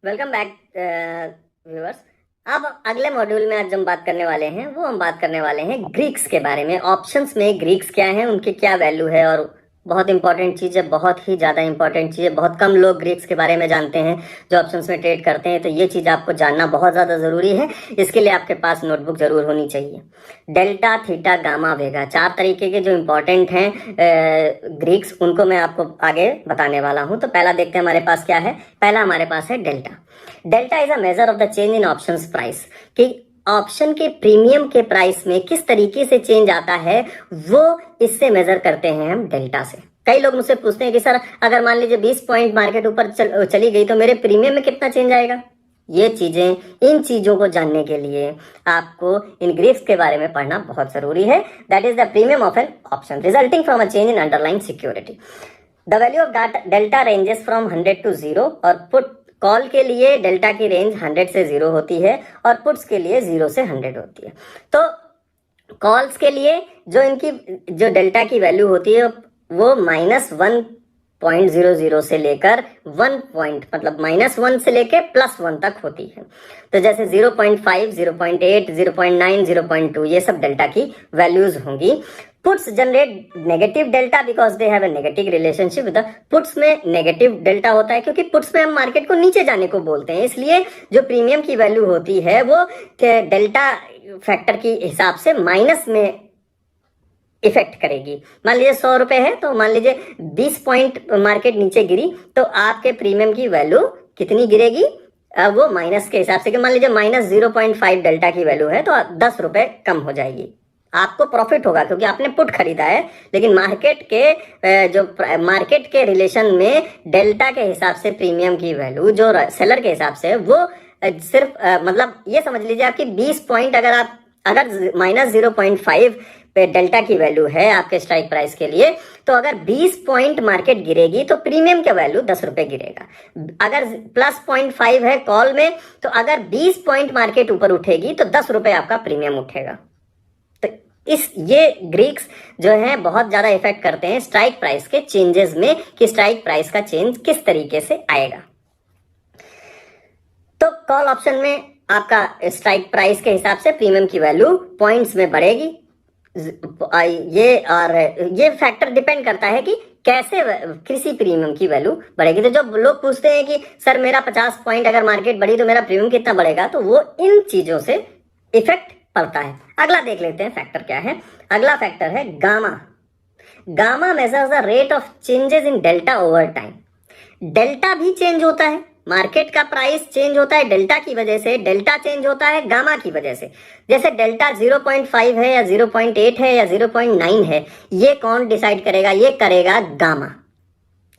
Welcome back viewers. अब अगले module में आज हम बात करने वाले हैं हम बात करने वाले हैं ग्रीक्स के बारे में। ऑप्शंस में ग्रीक्स क्या हैं, उनकी क्या वैल्यू है, और बहुत इंपॉर्टेंट चीज़ है, बहुत ही ज़्यादा इंपॉर्टेंट चीज़ है। बहुत कम लोग ग्रीक्स के बारे में जानते हैं जो ऑप्शंस में ट्रेड करते हैं, तो ये चीज़ आपको जानना बहुत ज़्यादा ज़रूरी है। इसके लिए आपके पास नोटबुक ज़रूर होनी चाहिए। डेल्टा, थीटा, गामा, वेगा, 4 तरीके के जो इंपॉर्टेंट हैं ग्रीक्स, उनको मैं आपको आगे बताने वाला हूँ। तो पहला देखते हैं हमारे पास क्या है। पहला हमारे पास है delta. Delta is a measure of the change in options price, कि ऑप्शन के प्रीमियम के प्राइस में किस तरीके से चेंज आता है, वो इससे मेजर करते हैं हम डेल्टा से। कई लोग मुझसे पूछते हैं कि सर अगर मान लीजिए 20 पॉइंट मार्केट ऊपर चली गई तो मेरे प्रीमियम में कितना चेंज आएगा। ये चीजें, इन चीजों को जानने के लिए आपको इन ग्रीक्स के बारे में पढ़ना बहुत जरूरी है। That is the premium of an option resulting from a change in underline security. The value of delta ranges from 100 to 0, और पुट कॉल के लिए डेल्टा की रेंज 100 से 0 होती है और पुट्स के लिए 0 से 100 होती है। तो कॉल्स के लिए जो डेल्टा की वैल्यू होती है वो -1.00 से लेकर 1 पॉइंट, मतलब -1 से लेकर +1 तक होती है। तो जैसे 0.5, 0.8, 0.9, 0.2, ये सब डेल्टा की वैल्यूज होंगी। Puts generate negative delta because they have a negative relationship with the puts. में नेगेटिव डेल्टा होता है क्योंकि पुट्स में हम मार्केट को नीचे जाने को बोलते हैं, इसलिए जो प्रीमियम की वैल्यू होती है वो डेल्टा फैक्टर के हिसाब से माइनस में इफेक्ट करेगी। मान लीजिए 100 रुपए है, तो मान लीजिए 20 पॉइंट मार्केट नीचे गिरी तो आपके प्रीमियम की वैल्यू कितनी गिरेगी, वो माइनस के हिसाब से, कि मान लीजिए -0.5 डेल्टा की वैल्यू है तो 10 रुपए कम हो जाएगी। आपको प्रॉफिट होगा क्योंकि आपने पुट खरीदा है, लेकिन मार्केट के रिलेशन में डेल्टा के हिसाब से प्रीमियम की वैल्यू जो सेलर के हिसाब से वो सिर्फ मतलब ये समझ लीजिए आपकी 20 पॉइंट, अगर -0.5 पे डेल्टा की वैल्यू है आपके स्ट्राइक प्राइस के लिए, तो अगर 20 पॉइंट मार्केट गिरेगी तो प्रीमियम का वैल्यू 10 रुपए गिरेगा। अगर +0.5 है कॉल में, तो अगर 20 पॉइंट मार्केट ऊपर उठेगी तो 10 रुपए आपका प्रीमियम उठेगा। तो ये ग्रीक्स जो है बहुत ज्यादा इफेक्ट करते हैं स्ट्राइक प्राइस के चेंजेस में, कि स्ट्राइक प्राइस का चेंज किस तरीके से आएगा। तो कॉल ऑप्शन में आपका स्ट्राइक प्राइस के हिसाब से प्रीमियम की वैल्यू पॉइंट्स में बढ़ेगी। ये फैक्टर डिपेंड करता है कि कैसे किसी प्रीमियम की वैल्यू बढ़ेगी। तो जब लोग पूछते हैं कि सर मेरा 50 पॉइंट अगर मार्केट बढ़ी तो मेरा प्रीमियम कितना बढ़ेगा, तो वो इन चीजों से इफेक्ट पड़ता है। अगला देख लेते हैं फैक्टर क्या है। अगला फैक्टर है gamma. Gamma measures the rate of changes in delta over time. Delta भी चेंज होता है, मार्केट का प्राइस चेंज होता है डेल्टा की वजह से, डेल्टा चेंज होता है गामा की वजह से। जैसे डेल्टा 0.5 है या 0.8 है या 0.9 है, ये कौन डिसाइड करेगा? ये करेगा गामा।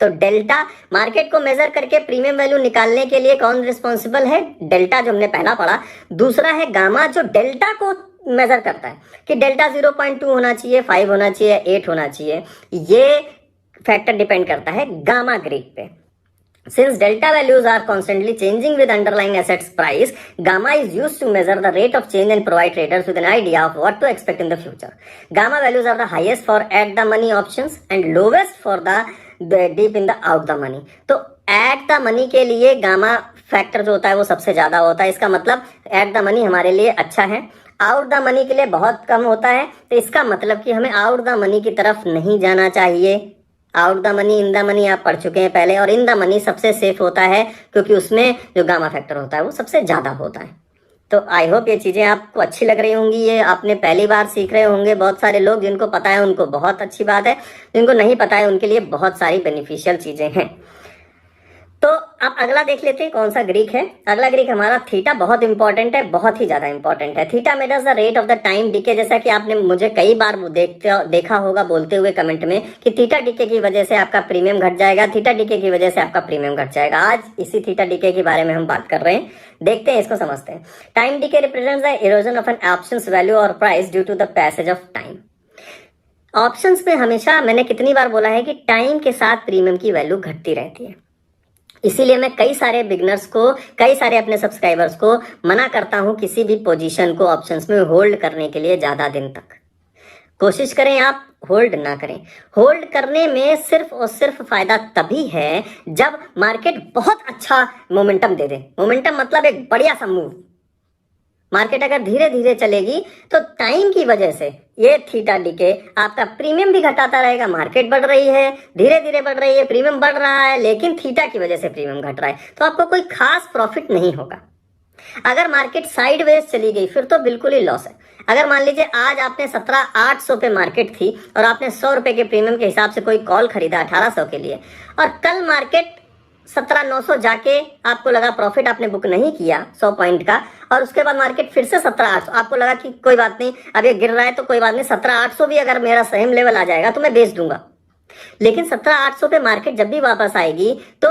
तो डेल्टा मार्केट को मेजर करके प्रीमियम वैल्यू निकालने के लिए कौन रिस्पॉन्सिबल है? डेल्टा, जो हमने पहला पढ़ा। दूसरा है गामा, जो डेल्टा को मेजर करता है कि डेल्टा 0.2 होना चाहिए, 5 होना चाहिए, 8 होना चाहिए। ये फैक्टर डिपेंड करता है गामा ग्रीक पे। Since delta values are constantly changing with underlying assets price, gamma is used to measure the rate of change and provide traders with an idea of what to expect in the future. Gamma values are the highest for at the money options and lowest for the deep in the out the money. तो at the money के लिए gamma factor जो होता है वो सबसे ज्यादा होता है। इसका मतलब at the money हमारे लिए अच्छा है, आउट द मनी के लिए बहुत कम होता है। तो इसका मतलब कि हमें आउट द मनी की तरफ नहीं जाना चाहिए। Out the money, in the money आप पढ़ चुके हैं पहले, और इन द मनी सबसे सेफ होता है क्योंकि उसमें जो गामा फैक्टर होता है वो सबसे ज्यादा होता है। तो आई होप ये चीजें आपको अच्छी लग रही होंगी। ये आपने पहली बार सीख रहे होंगे। बहुत सारे लोग जिनको पता है उनको बहुत अच्छी बात है, जिनको नहीं पता है उनके लिए बहुत सारी बेनिफिशियल चीजें हैं। तो अब अगला देख लेते हैं कौन सा ग्रीक है। अगला ग्रीक हमारा थीटा। बहुत इंपॉर्टेंट है, बहुत ही ज्यादा इंपॉर्टेंट है। Theta measures the rate of the time DK. जैसा कि आपने मुझे कई बार देखा होगा बोलते हुए कमेंट में कि थीटा डीके की वजह से आपका प्रीमियम घट जाएगा, थीटा डीके की वजह से आपका प्रीमियम घट जाएगा। आज इसी थीटा डीके के बारे में हम बात कर रहे हैं। देखते हैं, इसको समझते हैं। Time decay represents the erosion of an options value और price due to the passage of time. Options में हमेशा, मैंने कितनी बार बोला है कि टाइम के साथ प्रीमियम की वैल्यू घटती रहती है। इसीलिए मैं कई सारे बिगनर्स को, कई सारे अपने सब्सक्राइबर्स को मना करता हूं किसी भी पोजीशन को ऑप्शंस में होल्ड करने के लिए ज्यादा दिन तक। कोशिश करें आप होल्ड ना करें। होल्ड करने में सिर्फ और सिर्फ फायदा तभी है जब मार्केट बहुत अच्छा मोमेंटम दे दे। मोमेंटम मतलब एक बढ़िया सा मूव। मार्केट अगर धीरे धीरे चलेगी तो टाइम की वजह से ये थीटा डीके आपका प्रीमियम भी घटाता रहेगा। मार्केट बढ़ रही है, धीरे धीरे बढ़ रही है, प्रीमियम बढ़ रहा है, लेकिन थीटा की वजह से प्रीमियम घट रहा है, तो आपको कोई खास प्रॉफिट नहीं होगा। अगर मार्केट साइडवेज चली गई फिर तो बिल्कुल ही लॉस है। अगर मान लीजिए आज आपने 17,800 पे मार्केट थी और आपने 100 रुपए के प्रीमियम के हिसाब से कोई कॉल खरीदा 1800 के लिए, और कल मार्केट 17,900 जाके आपको लगा प्रॉफिट आपने बुक नहीं किया 100 पॉइंट का, और उसके बाद मार्केट फिर से 17,800, आपको लगा कि कोई बात नहीं अब ये गिर रहा है तो कोई बात नहीं, 17,800 भी अगर मेरा सेम लेवल आ जाएगा तो मैं बेच दूंगा। लेकिन 17,800 पे मार्केट जब भी वापस आएगी तो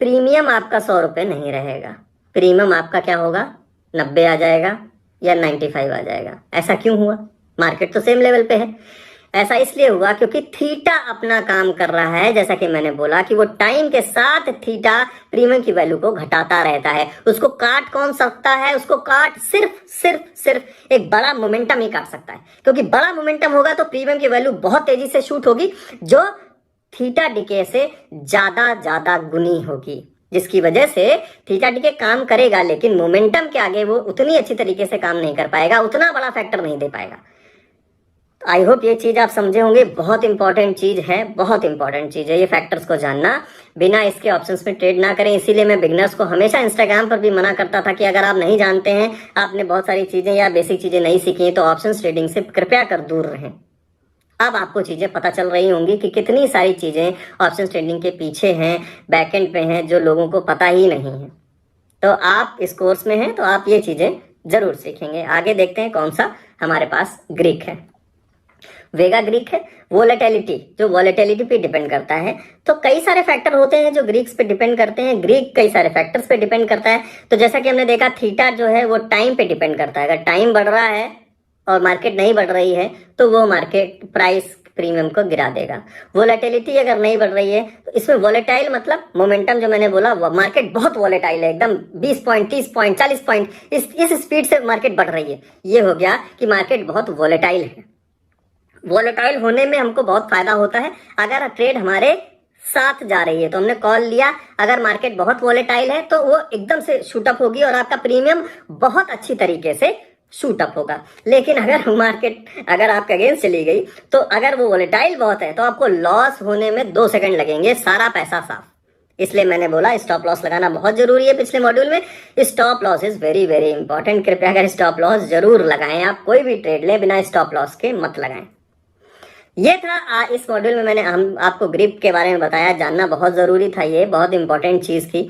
प्रीमियम आपका 100 रुपए नहीं रहेगा, प्रीमियम आपका क्या होगा 90 आ जाएगा या 95 आ जाएगा। ऐसा क्यों हुआ? मार्केट तो सेम लेवल पे है। ऐसा इसलिए हुआ क्योंकि थीटा अपना काम कर रहा है। जैसा कि मैंने बोला कि वो टाइम के साथ थीटा प्रीमियम की वैल्यू को घटाता रहता है। उसको काट कौन सकता है? उसको काट सिर्फ एक बड़ा मोमेंटम ही काट सकता है, क्योंकि बड़ा मोमेंटम होगा तो प्रीमियम की वैल्यू बहुत तेजी से शूट होगी, जो थीटा डीके से ज्यादा गुनी होगी, जिसकी वजह से थीटा डीके काम करेगा लेकिन मोमेंटम के आगे वो उतनी अच्छी तरीके से काम नहीं कर पाएगा, उतना बड़ा फैक्टर नहीं दे पाएगा। आई होप ये चीज आप समझे होंगे। बहुत इंपॉर्टेंट चीज है, बहुत इंपॉर्टेंट चीज है ये फैक्टर्स को जानना। बिना इसके ऑप्शंस में ट्रेड ना करें। इसीलिए मैं बिगनर्स को हमेशा इंस्टाग्राम पर भी मना करता था कि अगर आप नहीं जानते हैं, आपने बहुत सारी चीजें या बेसिक चीजें नहीं सीखी हैं, तो ऑप्शंस ट्रेडिंग से कृपया कर दूर रहें। अब आपको चीजें पता चल रही होंगी कि कितनी सारी चीजें ऑप्शंस ट्रेडिंग के पीछे हैं, बैकएंड पे हैं, जो लोगों को पता ही नहीं है। तो आप इस कोर्स में हैं तो आप ये चीजें जरूर सीखेंगे। आगे देखते हैं कौन सा हमारे पास ग्रीक है। वेगा ग्रीक है। वोलेटिलिटी, जो वोलेटिलिटी पे डिपेंड करता है। तो कई सारे फैक्टर होते हैं जो ग्रीक्स पे डिपेंड करते हैं। ग्रीक कई सारे फैक्टर्स पे डिपेंड करता है। तो जैसा कि हमने देखा थीटा जो है वो टाइम पे डिपेंड करता है। अगर टाइम बढ़ रहा है और मार्केट नहीं बढ़ रही है तो वो मार्केट प्राइस प्रीमियम को गिरा देगा। वोलेटिलिटी अगर नहीं बढ़ रही है तो इसमें वोलेटाइल मतलब मोमेंटम, जो मैंने बोला मार्केट बहुत वोलेटाइल है, एकदम 20 पॉइंट 30 पॉइंट 40 पॉइंट इस स्पीड से मार्केट बढ़ रही है। ये हो गया कि मार्केट बहुत वोलेटाइल है। वोलेटाइल होने में हमको बहुत फायदा होता है। अगर ट्रेड हमारे साथ जा रही है तो हमने कॉल लिया, अगर मार्केट बहुत वोलेटाइल है तो वो एकदम से शूटअप होगी और आपका प्रीमियम बहुत अच्छी तरीके से शूटअप होगा। लेकिन अगर मार्केट अगर आपके अगेंस्ट चली गई तो अगर वो वोलेटाइल बहुत है तो आपको लॉस होने में 2 सेकंड लगेंगे, सारा पैसा साफ। इसलिए मैंने बोला स्टॉप लॉस लगाना बहुत जरूरी है। पिछले मॉड्यूल में stop loss is very very important. कृपया कर स्टॉप लॉस जरूर लगाएं। आप कोई भी ट्रेड लें बिना स्टॉप लॉस के मत लगाएं। ये था इस मॉड्यूल में मैंने आपको ग्रिप के बारे में बताया। जानना बहुत जरूरी था, ये बहुत इंपॉर्टेंट चीज थी।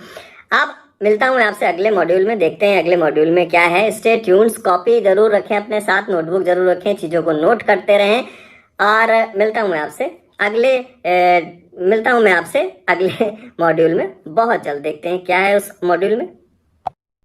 अब मिलता हूं आपसे अगले मॉड्यूल में। देखते हैं अगले मॉड्यूल में क्या है। Stay tunes. कॉपी जरूर रखें अपने साथ, नोटबुक जरूर रखें, चीजों को नोट करते रहें। और मिलता हूं मैं आपसे अगले मॉड्यूल में बहुत जल्द। देखते हैं क्या है उस मॉड्यूल में।